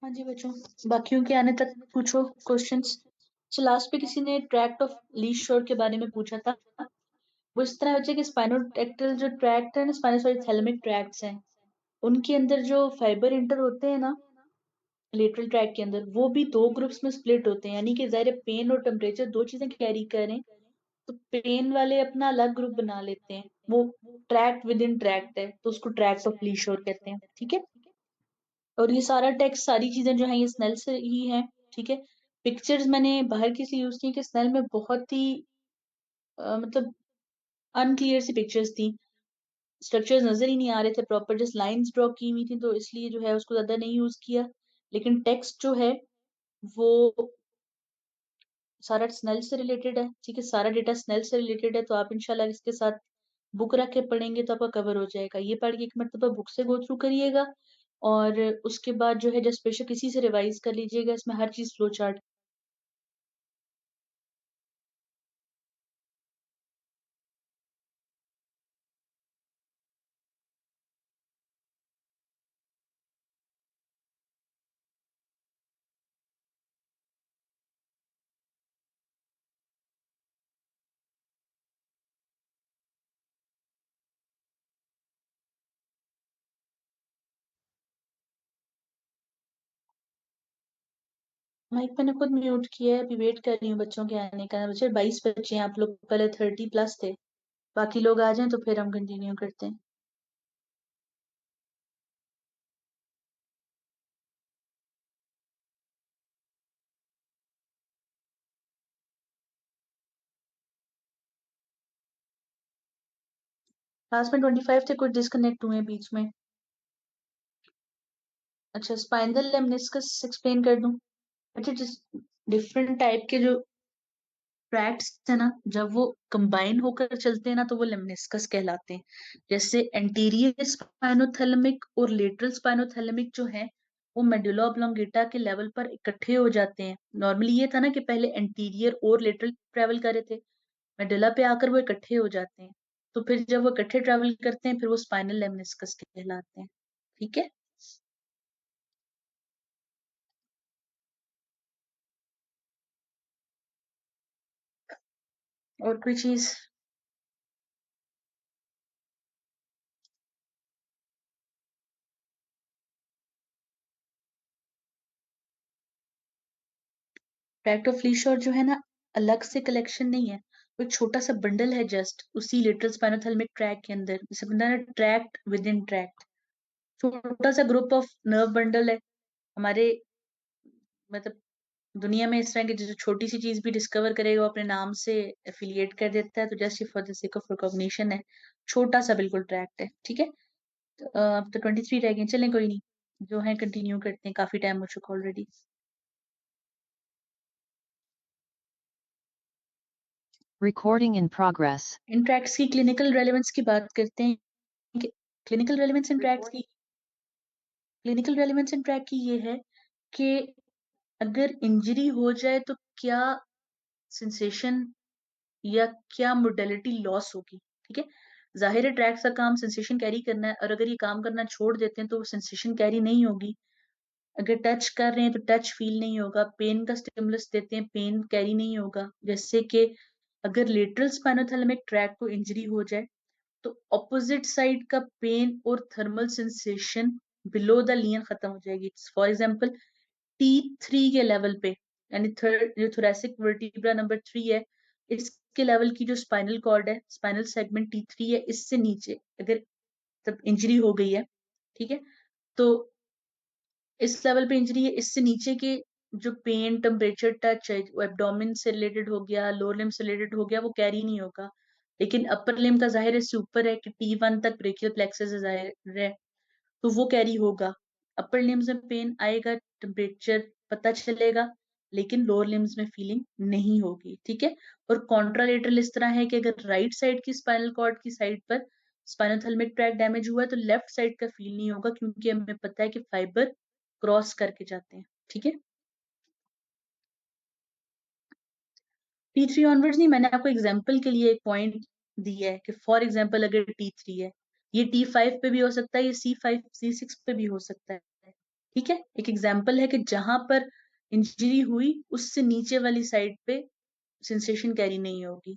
हाँ जी बच्चों, बाकियों के आने तक पूछो क्वेश्चंस। तो लास्ट पे किसी ने ट्रैक्ट ऑफ लीस्ट शोर के बारे में पूछा था। वो इस तरह बच्चे कि स्पाइनोटेक्टल जो ट्रैक्ट है ना, स्पाइनोसॉइड ट्रैक्ट्स हैं, उनके अंदर जो फाइबर इंटर होते हैं ना लेटरल ट्रैक के अंदर, वो भी दो ग्रुप्स में स्प्लिट होते हैं। यानी कि ज़ाहिर है पेन और टेम्परेचर दो चीजें कैरी करें, तो पेन वाले अपना अलग ग्रुप बना लेते हैं। वो ट्रैक्ट विद इन ट्रैक्ट है, तो उसको ट्रैक्ट ऑफ लीस्ट शोर कहते हैं। ठीक है। और ये सारा टेक्स्ट, सारी चीजें जो है ये स्नेल से ही है। ठीक है। पिक्चर्स मैंने बाहर की सी यूज की कि स्नेल में बहुत ही मतलब अनक्लियर सी पिक्चर्स थी। स्ट्रक्चर्स नजर ही नहीं आ रहे थे प्रॉपर, जस्ट लाइंस ड्रॉ की हुई थी, तो इसलिए जो है उसको ज्यादा नहीं यूज किया। लेकिन टेक्स्ट जो है वो सारा स्नेल से रिलेटेड है। ठीक है, सारा डेटा स्नेल से रिलेटेड है, तो आप इंशाल्लाह इसके साथ बुक रख के पढ़ेंगे तो आपका कवर हो जाएगा। ये पढ़ के एक मरतबा बुक से गो थ्रू करिएगा, और उसके बाद जो है जस्ट बेशक किसी से रिवाइज कर लीजिएगा। इसमें हर चीज फ्लो चार्ट। माइक मैंने खुद म्यूट किया है, अभी वेट कर रही हूँ बच्चों के आने का। बच्चे 22 बच्चे हैं, आप लोग पहले 30+ थे। बाकी लोग आ जाएं तो फिर हम कंटिन्यू करते हैं। क्लास में 25 थे, कुछ डिस्कनेक्ट हुए बीच में। अच्छा, स्पाइनल लेमनिस्कस एक्सप्लेन कर दूं? अच्छा, जिस डिफरेंट टाइप के जो ट्रैक्ट्स है ना, जब वो कंबाइन होकर चलते हैं ना, तो वो लेमनिस्कस कहलाते हैं। जैसे एंटीरियर स्पाइनोथैलेमिक और लेटरल स्पाइनोथैलेमिक जो है, वो मेडुला ऑब्लोंगेटा के लेवल पर इकट्ठे हो जाते हैं। नॉर्मली ये था ना कि पहले एंटीरियर और लेटरल ट्रेवल कर रहे थे, मेडुला पे आकर वो इकट्ठे हो जाते हैं। तो फिर जब वो इकट्ठे ट्रेवल करते हैं, फिर वो स्पाइनल लेमनिस्कस कहलाते हैं। ठीक है। और कोई चीज? ट्रैक्ट ऑफ लीशोर जो है ना, अलग से कलेक्शन नहीं है, वो एक छोटा सा बंडल है जस्ट उसी लिटरल स्पाइनोथैलेमिक ट्रैक के अंदर। जैसे बनता है ना ट्रैक्ट विद इन ट्रैक्ट, छोटा सा ग्रुप ऑफ नर्व बंडल है हमारे। मतलब दुनिया में इस तरह की जो छोटी सी चीज भी डिस्कवर करेगा वो अपने नाम से एफिलिएट कर देता है, तो just for the sake of recognition है। छोटा सा बिल्कुल ट्रैक्ट है। ठीक है। तो अब तो 23 रह गए, चलें कोई नहीं, जो है कंटिन्यू करते हैं, काफी टाइम हो चुका already. Recording in progress. In tracts की क्लिनिकल रेलेवेंस की बात करते हैं। क्लिनिकल रेलेवेंस इन ट्रैक्ट्स की क्लिनिकल रेलेवेंस इन ट्रैक की ये है कि अगर इंजरी हो जाए तो क्या सेंसेशन या क्या मोडेलिटी लॉस होगी। ठीक है। जाहिर है ट्रैक्स का काम सेंसेशन कैरी करना है, और अगर ये काम करना छोड़ देते हैं तो वो सेंसेशन कैरी नहीं होगी। अगर टच कर रहे हैं तो टच फील नहीं होगा, पेन का स्टिमुलस देते हैं, पेन कैरी नहीं होगा। जैसे कि अगर लेटरल स्पाइनोथैलेमिक ट्रैक को इंजरी हो जाए, तो ऑपोजिट साइड का पेन और थर्मल सेंसेशन बिलो द लियन खत्म हो जाएगी। फॉर एग्जाम्पल T3 के लेवल पे, यानी थर्ड जो थोरेसिक वर्टिब्रा नंबर 3 है, इसके लेवल की जो स्पाइनल कॉर्ड है, स्पाइनल सेगमेंट T3 है, इससे नीचे अगर तब इंजरी हो गई है, ठीक है, तो इस लेवल पे इंजरी है, इससे नीचे के जो पेन, टेम्परेचर, टच है, वो एब्डोमेन से रिलेटेड हो गया, लोअर लिम्ब से रिलेटेड हो गया, वो कैरी नहीं होगा। लेकिन अपर लिम्ब का जाहिर है इससे ऊपर है कि T1 तक ब्रेकियल प्लेक्सस है, जाहिर है, तो वो कैरी होगा। अपर लिम्स में पेन आएगा, टेम्परेचर पता चलेगा, लेकिन लोअर लिम्स में फीलिंग नहीं होगी। ठीक है। और कॉन्ट्रालेटरल इस तरह है कि अगर राइट साइड की स्पाइनल कॉर्ड की साइड पर स्पाइनोथैलेमिक ट्रैक डैमेज हुआ है, तो लेफ्ट साइड का फील नहीं होगा, क्योंकि हमें पता है कि फाइबर क्रॉस करके जाते हैं। ठीक है। T3 ऑनवर्ड्स नहीं, मैंने आपको एग्जाम्पल के लिए एक पॉइंट दिया है कि फॉर एग्जाम्पल अगर T3 है, ये T5 पे भी हो सकता है, ये C5 C6 पे भी हो सकता है। ठीक है, एक एग्जाम्पल है कि जहां पर इंजरी हुई उससे नीचे वाली साइड पे सेंसेशन कैरी नहीं होगी।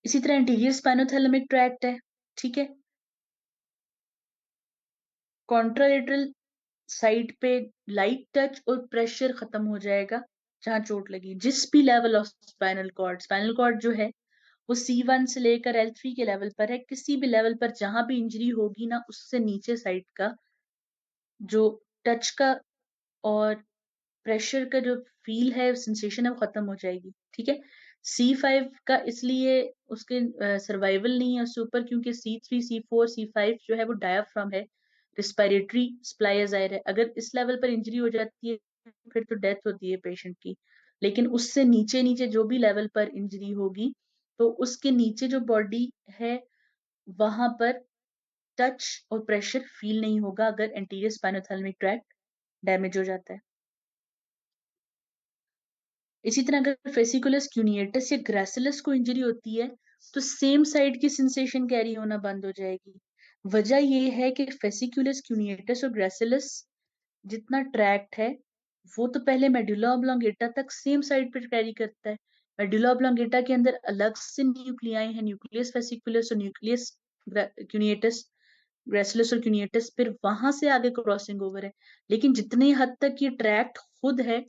इसी तरह इंटीरियर स्पाइनोथैलेमिक ट्रैक्ट है, ठीक है, कॉन्ट्रालेटरल साइड पे लाइट टच और प्रेशर खत्म हो जाएगा जहां चोट लगी, जिस भी लेवल ऑफ स्पाइनल कॉर्ड जो है वो C1 से लेकर L3 के लेवल पर है, किसी भी लेवल पर जहां भी इंजरी होगी ना उससे नीचे साइड का जो टच का और प्रेशर का जो फील है, सेंसेशन है, वो खत्म हो जाएगी। ठीक है, C5 का इसलिए उसके सर्वाइवल नहीं है उससे ऊपर, क्योंकि C3 C4 C5 जो है वो डायाफ्राम है, रिस्पायरेटरी सप्लाई जाहिर है। अगर इस लेवल पर इंजरी हो जाती है फिर तो डेथ होती है पेशेंट की, लेकिन उससे नीचे नीचे जो भी लेवल पर इंजरी होगी तो उसके नीचे जो बॉडी है वहां पर टच और प्रेशर फील नहीं होगा अगर एंटीरियर स्पाइनोथैलेमिक ट्रैक्ट डैमेज हो जाता है। इसी तरह अगर फेसिकुलस क्यूनिएटस या ग्रेसिलस को इंजरी होती है तो सेम साइड की सेंसेशन कैरी होना बंद हो जाएगी। वजह यह है कि फेसिकुलस क्यूनिएटस और ग्रेसिलस जितना ट्रैक्ट है वो तो पहले मेडुला ऑब्लोंगेटा तक सेम साइड पर कैरी करता है। मेडुला ऑब्लोंगेटा के अंदर अलग से न्यूक्लियाई है, न्यूक्लियस फेसिकुलस और न्यूक्लियस क्यूनिएटस, ग्रेसिलस और क्यूनिएटस, फिर वहां से आगे क्रॉसिंग ओवर है। लेकिन जितनी हद तक ये ट्रैक्ट खुद है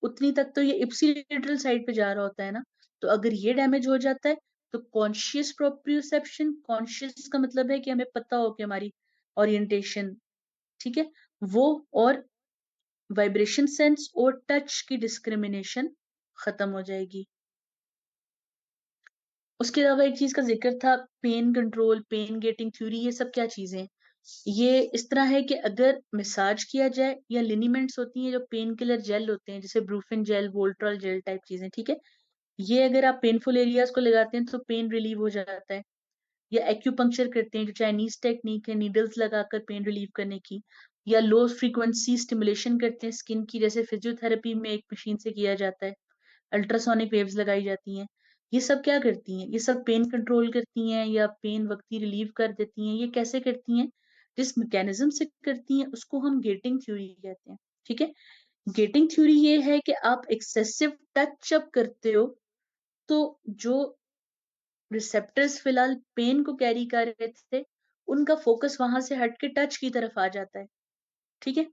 उतनी तक तो ये इप्सिलेटरल साइड पे जा रहा होता है ना। तो अगर ये डैमेज हो जाता है तो कॉन्शियस प्रोप्रियोसेप्शन, कॉन्शियस का मतलब है कि हमें पता हो कि हमारी ओरिएंटेशन, ठीक है, वो, और वाइब्रेशन सेंस और टच की डिस्क्रिमिनेशन खत्म हो जाएगी। उसके अलावा एक चीज का जिक्र था, pain control, pain gating theory, ये सब क्या चीजें हैं? ये इस तरह है कि अगर मसाज किया जाए या लिनीमेंट्स होती हैं जो पेन किलर जेल होते हैं जैसे Brufen gel, Voltarol gel type चीजें, ठीक है, ये अगर आप पेनफुल एरियाज को लगाते हैं तो पेन रिलीव हो जाता है। या एक्यूपंक्चर करते हैं जो चाइनीज टेक्निक है नीडल्स लगाकर पेन रिलीव करने की, या लो फ्रीक्वेंसी स्टिमुलेशन करते हैं स्किन की जैसे फिजियोथेरेपी में एक मशीन से किया जाता है, अल्ट्रासोनिक वेव्स लगाई जाती हैं। ये सब क्या करती हैं? ये सब पेन कंट्रोल करती हैं या पेन वक्ती रिलीव कर देती हैं। ये कैसे करती हैं? जिस मैकेनिज्म से करती हैं उसको हम गेटिंग थ्योरी कहते हैं। ठीक है, गेटिंग थ्योरी ये है कि आप एक्सेसिव टच अप करते हो तो जो रिसेप्टर्स फिलहाल पेन को कैरी कर रहे थे उनका फोकस वहां से हट के टच की तरफ आ जाता है। ठीक है,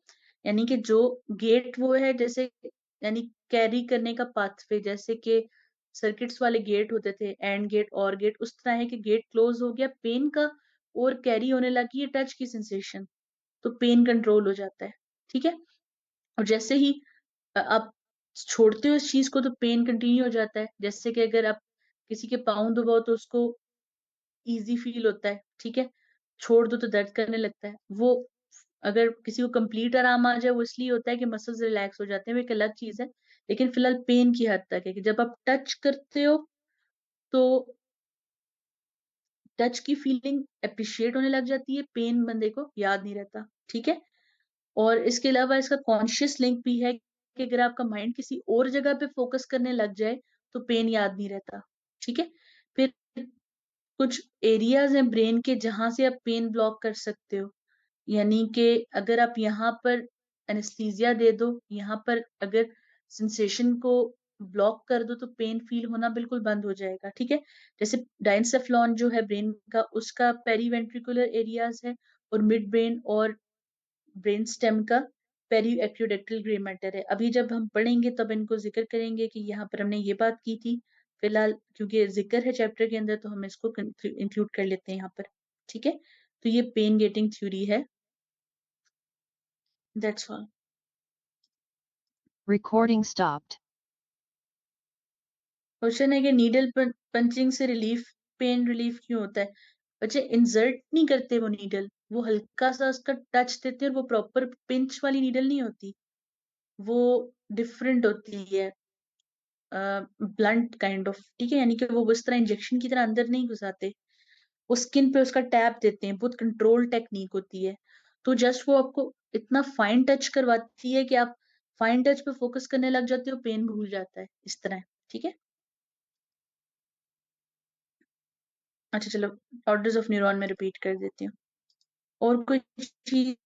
यानी कि जो गेट वो है जैसे, यानी कैरी करने का पाथवे, जैसे कि सर्किट्स वाले गेट होते थे, एंड गेट और गेट, उस तरह है कि गेट क्लोज हो गया पेन का और कैरी होने लगी है टच की सेंसेशन, तो पेन कंट्रोल हो जाता है। ठीक है, और जैसे ही आप छोड़ते हो इस चीज को तो पेन कंटिन्यू हो जाता है। जैसे कि अगर आप किसी के पाँव दबाओ तो उसको इजी फील होता है, ठीक है, छोड़ दो तो दर्द करने लगता है। वो अगर किसी को कंप्लीट आराम आ जाए वो इसलिए होता है कि मसल्स रिलैक्स हो जाते हैं, वो एक अलग चीज है। लेकिन फिलहाल पेन की हद तक है कि जब आप टच करते हो तो टच की फीलिंग अप्रिशिएट होने लग जाती है, पेन बंदे को याद नहीं रहता। ठीक है, और इसके अलावा इसका कॉन्शियस लिंक भी है कि अगर आपका माइंड किसी और जगह पे फोकस करने लग जाए तो पेन याद नहीं रहता। ठीक है, फिर कुछ एरियाज हैं ब्रेन के जहां से आप पेन ब्लॉक कर सकते हो, यानी कि अगर आप यहाँ पर एनेस्थीसिया दे दो, यहाँ पर अगर सेंसेशन को ब्लॉक कर दो तो पेन फील होना बिल्कुल बंद हो जाएगा। ठीक है, जैसे डाइनसेफ्लॉन जो है ब्रेन का, उसका पेरीवेंट्रिकुलर एरियाज है, और मिड ब्रेन और ब्रेन स्टेम का पेरी एक्विडेक्टल ग्रे मैटर है। अभी जब हम पढ़ेंगे तब इनको जिक्र करेंगे कि यहाँ पर हमने ये बात की थी। फिलहाल क्योंकि जिक्र है चैप्टर के अंदर तो हम इसको इंक्लूड कर लेते हैं यहाँ पर। ठीक है, तो ये पेन गेटिंग थ्योरी है। That's all. Recording stopped. Question है कि नीडल पंचिंग से रिलीफ, पेन रिलीफ क्यों होता है? बच्चे इंसर्ट नहीं करते वो नीडल, वो हल्का सा उसका टच देते हैं और वो प्रॉपर पिंच वाली नीडल नहीं होती, वो डिफरेंट होती है, ब्लंट काइंड ऑफ। ठीक है, यानी कि वो उस तरह इंजेक्शन की तरह अंदर नहीं घुसाते, वो स्किन पे उसका टैप देते हैं, बहुत कंट्रोल टेक्निक होती है। तो जस्ट वो आपको इतना फाइन टच करवाती है कि आप फाइन टच पे फोकस करने लग जाते हो, पेन भूल जाता है, इस तरह। ठीक है, अच्छा चलो, ऑर्डर्स ऑफ न्यूरॉन में रिपीट कर देती हूँ। और कोई चीज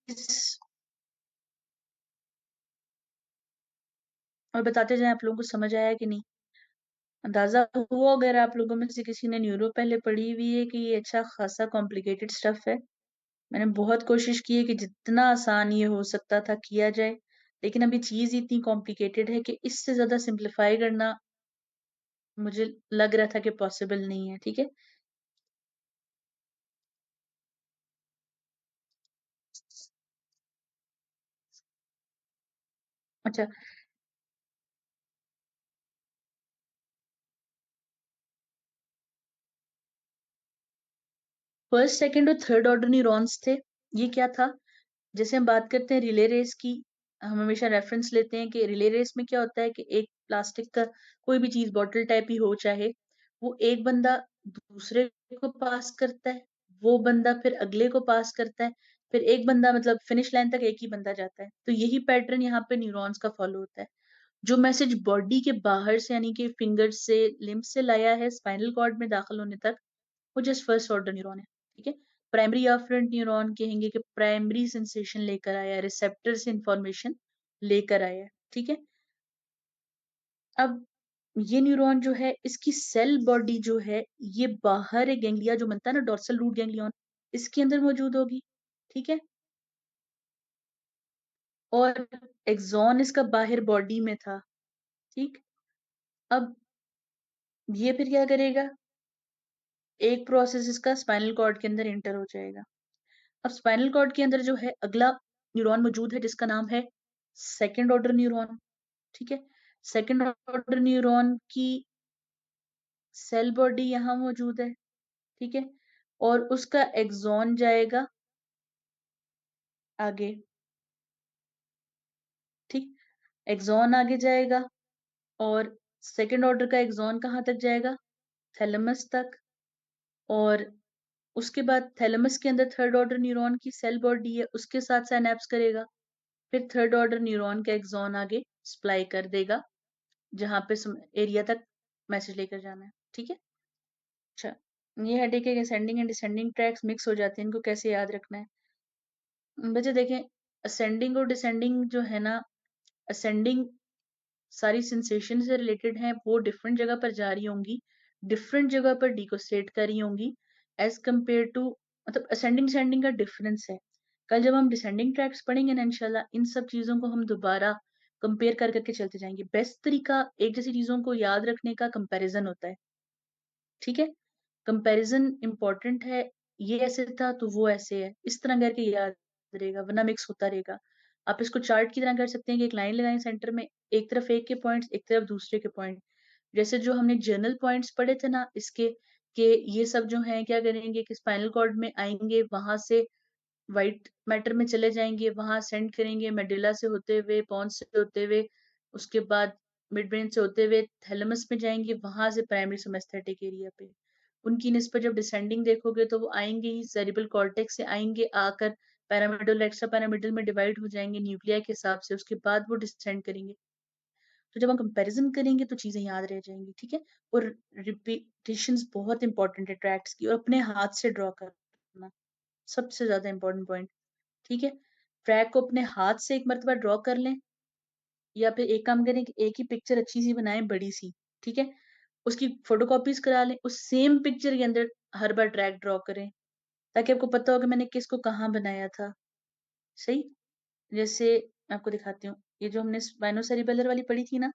और बताते जाएं, आप लोगों को समझ आया कि नहीं? अंदाजा हुआ अगर आप लोगों में से किसी ने न्यूरो पहले पढ़ी हुई है कि ये अच्छा खासा कॉम्प्लिकेटेड स्टफ है। मैंने बहुत कोशिश की है कि जितना आसान ये हो सकता था किया जाए, लेकिन अभी चीज इतनी कॉम्प्लिकेटेड है कि इससे ज्यादा सिंप्लीफाई करना मुझे लग रहा था कि पॉसिबल नहीं है। ठीक है, अच्छा। फर्स्ट सेकंड और थर्ड ऑर्डर न्यूरॉन्स थे। ये क्या था? जैसे हम बात करते हैं रिले रेस की, हम हमेशा रेफरेंस लेते हैं कि रिले रेस में क्या होता है कि एक प्लास्टिक का कोई भी चीज बॉटल टाइप ही हो चाहे, वो एक बंदा दूसरे को पास करता है, वो बंदा फिर अगले को पास करता है, फिर एक बंदा मतलब फिनिश लाइन तक एक ही बंदा जाता है। तो यही पैटर्न यहाँ पे न्यूरॉन्स का फॉलो होता है। जो मैसेज बॉडी के बाहर से यानी कि फिंगर से लिम्ब से लाया है स्पाइनल कॉर्ड में दाखिल होने तक, वो जस्ट फर्स्ट ऑर्डर न्यूरॉन है। ठीक है, प्राइमरी अफरेंट न्यूरॉन कहेंगे कि प्राइमरी सेंसेशन लेकर आया, रिसेप्टर से इंफॉर्मेशन लेकर आया। ठीक है, अब ये न्यूरॉन जो है इसकी सेल बॉडी जो है, ये बाहर एक गैंग्लिया जो बनता है ना, डोर्सल रूट गैंग्लियन, इसके अंदर मौजूद होगी। ठीक है, और एक्सॉन इसका बाहर बॉडी में था। ठीक, अब ये फिर क्या करेगा, एक प्रोसेस इसका स्पाइनल कॉर्ड के अंदर इंटर हो जाएगा। अब स्पाइनल कॉर्ड के अंदर जो है अगला न्यूरॉन मौजूद है जिसका नाम है सेकेंड ऑर्डर न्यूरॉन। ठीक है, सेकेंड ऑर्डर न्यूरॉन की सेल बॉडी यहाँ मौजूद है। ठीक है, और उसका एक्सॉन जाएगा आगे। ठीक, एक्सॉन आगे जाएगा, और सेकेंड ऑर्डर का एक्सॉन कहाँ तक जाएगा? थैलेमस तक। और उसके बाद थैलेमस के अंदर थर्ड ऑर्डर न्यूरॉन की सेल बॉडी है, उसके साथ साइनेप्स करेगा। फिर थर्ड ऑर्डर न्यूरॉन का एक्सॉन आगे सप्लाई कर देगा जहां पे एरिया तक मैसेज लेकर जाना है। ठीक है, अच्छा। ये हेडेक है कि ascending and descending tracks mix हो जाते हैं, इनको कैसे याद रखना है? बच्चे देखें, असेंडिंग और डिसेंडिंग जो है ना, असेंडिंग सारी सेंसेशन से रिलेटेड है, वो डिफरेंट जगह पर जा रही होंगी, डिफरेंट जगह पर डिकोस्टेट कर रही होंगी एज कम्पेयर टू, मतलब असेंडिंग डिसेंडिंग का डिफरेंस है। कल जब हम डिसेंडिंग ट्रैक्स पढ़ेंगे ना इंशाल्लाह, इन सब चीजों को हम दोबारा कंपेयर कर करके चलते जाएंगे। बेस्ट तरीका एक जैसी चीजों को याद रखने का कंपैरिजन होता है। ठीक है, कंपैरिजन इंपॉर्टेंट है। ये ऐसे था तो वो ऐसे है, इस तरह करके याद रहेगा, वरना मिक्स होता रहेगा। आप इसको चार्ट की तरह कर सकते हैं कि एक लाइन लगाएं सेंटर में, एक तरफ एक के पॉइंट्स, एक तरफ दूसरे के पॉइंट। जैसे जो हमने जर्नल पॉइंट्स पढ़े थे ना इसके, कि ये सब जो है क्या करेंगे कि स्पाइनल कॉर्ड में आएंगे, वहां से वाइट मैटर में चले जाएंगे, वहां सेंड करेंगे मेडुला से होते हुए, पॉन्स से होते हुए, उसके बाद मिड ब्रेन से होते हुए थैलेमस में जाएंगे, वहां से प्राइमरी समस्थेटिक एरिया पे। उनकी निस्बत जब डिसेंडिंग देखोगे तो वो आएंगे ही सेरिब्रल कॉर्टेक्स से आएंगे, आकर पैरामिडल एक्स्ट्रा पैरामिडल में डिवाइड हो जाएंगे न्यूक्लिया के हिसाब से, उसके बाद वो डिसेंड करेंगे। तो जब हम कंपैरिजन करेंगे तो चीजें याद रह जाएंगी। ठीक है, और रिपीटेशंस बहुत इंपॉर्टेंट है ट्रैक्स की, और अपने हाथ से ड्रॉ करना सबसे ज्यादा इंपॉर्टेंट पॉइंट। ठीक है, ट्रैक को अपने हाथ से एक मरतबा ड्रॉ कर लें, या फिर एक काम करें कि एक ही पिक्चर अच्छी सी बनाएं बड़ी सी। ठीक है, उसकी फोटोकॉपीज करा लें, उस सेम पिक्चर के अंदर हर बार ट्रैक ड्रॉ करें, ताकि आपको पता हो कि मैंने किसको कहाँ बनाया था। सही, जैसे मैं आपको दिखाती हूँ, ये जो हमने स्पाइनोसेरिबेलर वाली पढ़ी थी ना,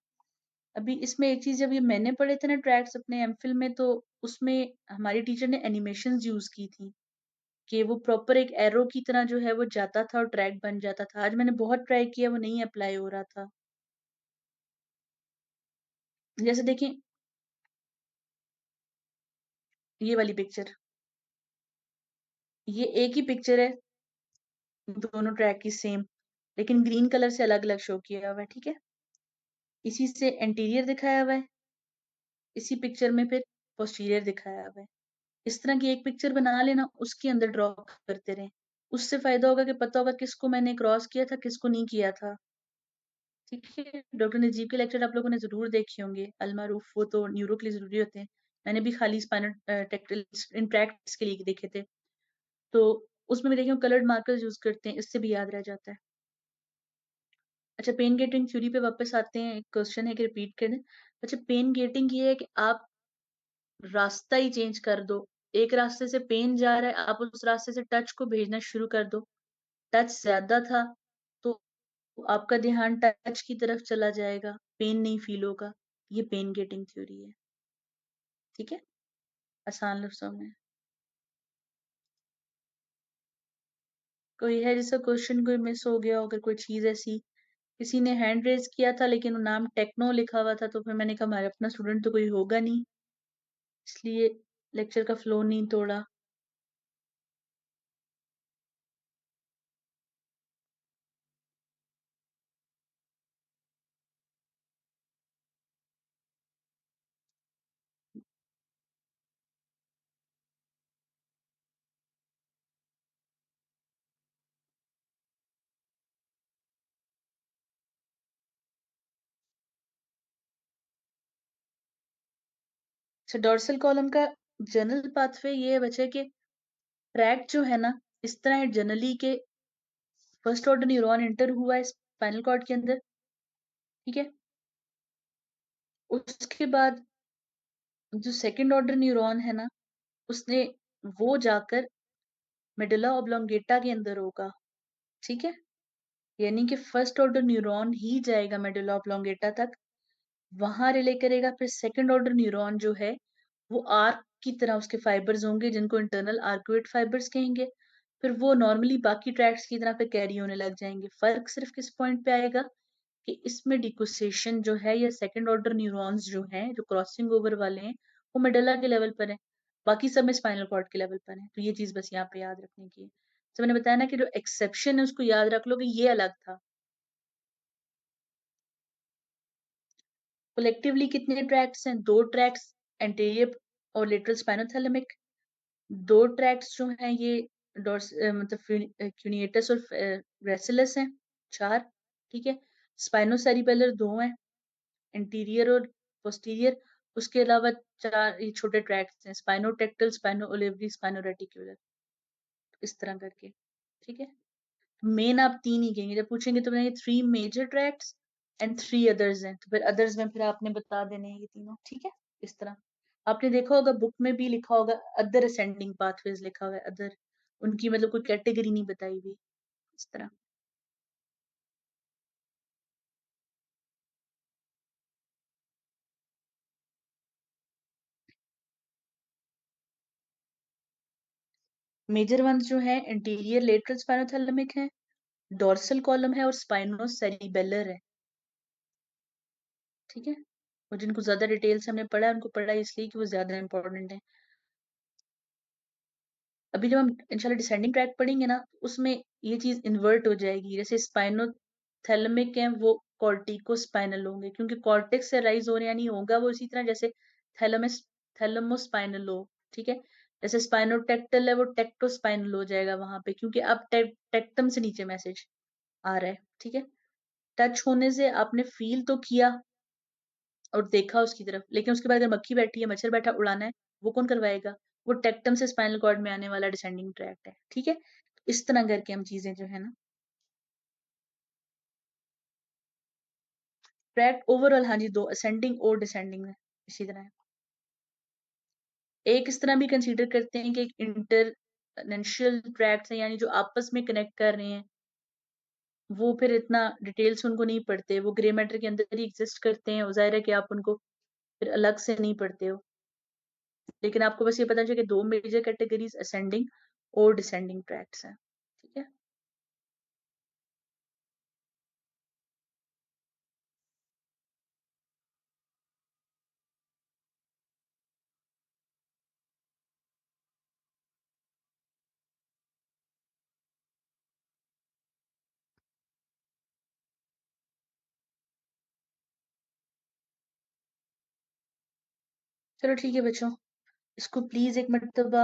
अभी इसमें एक चीज, जब ये मैंने पढ़े थे ना ट्रैक्स अपने एमफिल में, तो उसमें हमारी टीचर ने एनिमेशंस यूज की थी कि वो प्रॉपर एक एरो की तरह जो है वो जाता था और ट्रैक बन जाता था। आज मैंने बहुत ट्राई किया, वो नहीं अप्लाई हो रहा था। जैसे देखें, ये वाली पिक्चर, ये एक ही पिक्चर है, दोनों ट्रैक की सेम, लेकिन ग्रीन कलर से अलग अलग शो किया हुआ है। ठीक है, इसी से एंटीरियर दिखाया हुआ है, इसी पिक्चर में फिर पोस्टीरियर दिखाया हुआ है। इस तरह की एक पिक्चर बना लेना, उसके अंदर ड्रॉ करते रहें, उससे फायदा होगा कि पता होगा किसको मैंने क्रॉस किया था, किसको नहीं किया था। ठीक है, डॉक्टर नजीब के लेक्चर आप लोगों ने जरूर देखे होंगे, अलमारूफ, वो तो न्यूरो के लिए जरूरी होते हैं। मैंने भी खाली स्पाइनल टेक्टल इंट्रैक्ट्स के लिए देखे थे। तो उसमें भी देखिए कलर्ड मार्कर्स यूज करते हैं, इससे भी याद रह जाता है। अच्छा, पेन गेटिंग थ्योरी पे वापस आते हैं। एक क्वेश्चन है कि रिपीट कर दें। अच्छा, पेन गेटिंग ये है कि आप रास्ता ही चेंज कर दो। एक रास्ते से पेन जा रहा है, आप उस रास्ते से टच को भेजना शुरू कर दो। टच ज्यादा था तो आपका ध्यान टच की तरफ चला जाएगा, पेन नहीं फील होगा। ये पेन गेटिंग थ्योरी है। ठीक है, आसान लफ्जों में। कोई है जिसका क्वेश्चन कोई मिस हो गया हो, अगर कोई चीज ऐसी। किसी ने हैंड रेज किया था लेकिन वो नाम टेक्नो लिखा हुआ था, तो फिर मैंने कहा हमारा अपना स्टूडेंट तो कोई होगा नहीं, इसलिए लेक्चर का फ्लो नहीं तोड़ा। अच्छा, डोर्सल कॉलम का जनरल पाथवे ये है बच्चे कि ट्रैक जो है ना, इस तरह है जनरली के फर्स्ट ऑर्डर न्यूरॉन एंटर हुआ है स्पाइनल कॉर्ड के अंदर। ठीक है, उसके बाद जो सेकंड ऑर्डर न्यूरॉन है ना, उसने वो जाकर मेडुला ऑब्लोंगेटा के अंदर होगा। ठीक है, यानी कि फर्स्ट ऑर्डर न्यूरॉन ही जाएगा मेडुला ऑब्लोंगेटा तक, वहां रिले करेगा। फिर सेकंड ऑर्डर न्यूरॉन जो है वो आर्क की तरह उसके फाइबर्स होंगे, जिनको इंटरनल आर्कुएट फाइबर्स कहेंगे। फिर वो नॉर्मली बाकी ट्रैक्ट्स की तरह पे कैरी होने लग जाएंगे। फर्क सिर्फ किस पॉइंट पे आएगा कि इसमें डिकोसेशन जो है, या सेकंड ऑर्डर न्यूरॉन्स जो हैं जो क्रॉसिंग ओवर वाले हैं, वो मेडुला के लेवल पर है, बाकी सब में स्पाइनल कॉर्ड के लेवल पर है। तो ये चीज बस यहाँ पे याद रखने की है। तो मैंने बताया ना कि जो एक्सेप्शन है उसको याद रख लो कि ये अलग था। कलेक्टिवली कितने ट्रैक्ट्स हैं? दो ट्रैक्ट्स, एंटीरियर और लेटरल स्पाइनोथैलेमिक। दो ट्रैक्ट्स जो हैं ये मतलब क्यूनिएटस और ग्रेसिलस हैं। चार। ठीक है, स्पाइनोसेरिबेलर दो हैं, इंटीरियर और पोस्टीरियर। उसके अलावा चार ये छोटे ट्रैक्ट्स हैं, स्पाइनोटेक्टल, स्पाइनो ओलिवरी, स्पाइनो रेटिकुलर, इस तरह करके। ठीक है, मेन आप तीन ही कहेंगे जब पूछेंगे, तो बताएंगे three major tracts and three others हैं, तो फिर अदर्स में फिर आपने बता देने हैं ये तीनों। ठीक है, इस तरह आपने देखा होगा बुक में भी लिखा होगा अदर असेंडिंग पाथवेज लिखा हुआ है, अदर, उनकी मतलब कोई कैटेगरी नहीं बताई हुई, इस तरह। मेजर वंस जो है इंटीरियर लेटरल स्पाइनोथैलेमिक है, डोर्सल कॉलम है और स्पाइनोसेरिबेलर है। ठीक है, और जिनको ज्यादा डिटेल से हमने पढ़ा है, उनको पढ़ा है इसलिए कि वो ज्यादा इंपॉर्टेंट है। अभी जब हम इंशाल्लाह डिसेंडिंग ट्रैक पढ़ेंगे ना, उसमें ये चीज इन्वर्ट हो जाएगी। जैसे स्पाइनोथैलेमिक है वो कॉर्टिको स्पाइनल होंगे, क्योंकि कॉर्टेक्स से राइज हो रहे, यानी होगा वो इसी तरह जैसे थैलमस थैलमोस्पाइनल हो। ठीक है, जैसे स्पाइनोटेक्टल है वो टेक्टोस्पाइनल हो जाएगा वहां पे, क्योंकि अब टेक्टम से नीचे मैसेज आ रहा है। ठीक है, टच होने से आपने फील तो किया और देखा उसकी तरफ, लेकिन उसके बाद अगर मक्खी बैठी है, मच्छर बैठा, उड़ाना है, वो कौन करवाएगा? वो टेक्टम से स्पाइनल कॉर्ड में आने वाला डिसेंडिंग ट्रैक्ट है। ठीक है, इस तरह करके हम चीजें जो है ना, ट्रैक्ट ओवरऑल, हाँ जी, दो असेंडिंग और डिसेंडिंग है, इसी तरह है। एक इस तरह भी कंसीडर करते हैं कि एक इंटरनेशियल ट्रैक्ट है, यानी जो आपस में कनेक्ट कर रहे हैं, वो फिर इतना डिटेल्स उनको नहीं पढ़ते, वो ग्रे मैटर के अंदर ही एग्जिस्ट करते हैं, जाहिर है कि आप उनको फिर अलग से नहीं पढ़ते हो। लेकिन आपको बस ये पता चाहिए कि दो मेजर कैटेगरीज असेंडिंग और डिसेंडिंग ट्रैक्ट्स हैं। ठीक है, चलो ठीक है बच्चों, इसको प्लीज एक मर्तबा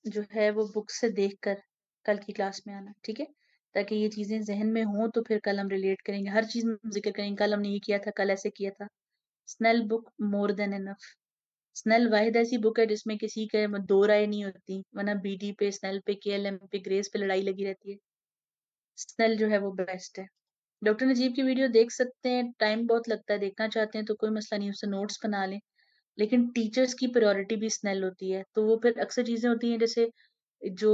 जो है वो बुक से देखकर कल की क्लास में आना। ठीक है, ताकि ये चीजें जहन में हों, तो फिर कल हम रिलेट करेंगे, हर चीज में जिक्र करेंगे, कल हमने ये किया था, कल ऐसे किया था। Snail book more than enough. Snail वाहिद ऐसी बुक है जिसमें किसी के दो राय नहीं होती, वरना बीडी पे, स्नेल पे, केएलएम पे, ग्रेस पे लड़ाई लगी रहती है। स्नेल जो है वो बेस्ट है। डॉक्टर नजीब की वीडियो देख सकते हैं, टाइम बहुत लगता है, देखना चाहते हैं तो कोई मसला नहीं, उससे नोट्स बना लें। लेकिन टीचर्स की प्रायोरिटी भी स्नेल होती है, तो वो फिर अक्सर चीजें होती हैं जैसे जो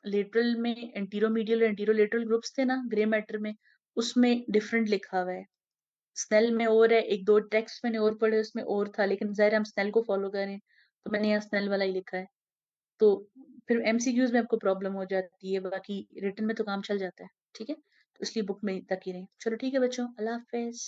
लेटरल में एंटीरोमीडियल और एंटीरोलेटरल ग्रुप्स थे ना ग्रे मैटर में, उसमें डिफरेंट लिखा हुआ है। स्नेल में और है, एक दो टेक्स्ट मैंने और पढ़े उसमें और था, लेकिन जाहिर है हम स्नेल को फॉलो करें तो मैंने यहाँ स्नेल वाला ही लिखा है। तो फिर एमसीक्यूज में आपको प्रॉब्लम हो जाती है, बाकी रिटर्न में तो काम चल जाता है। ठीक है, तो इसलिए बुक में तक ही रहे। चलो ठीक है बच्चों, अल्लाह हाफिज।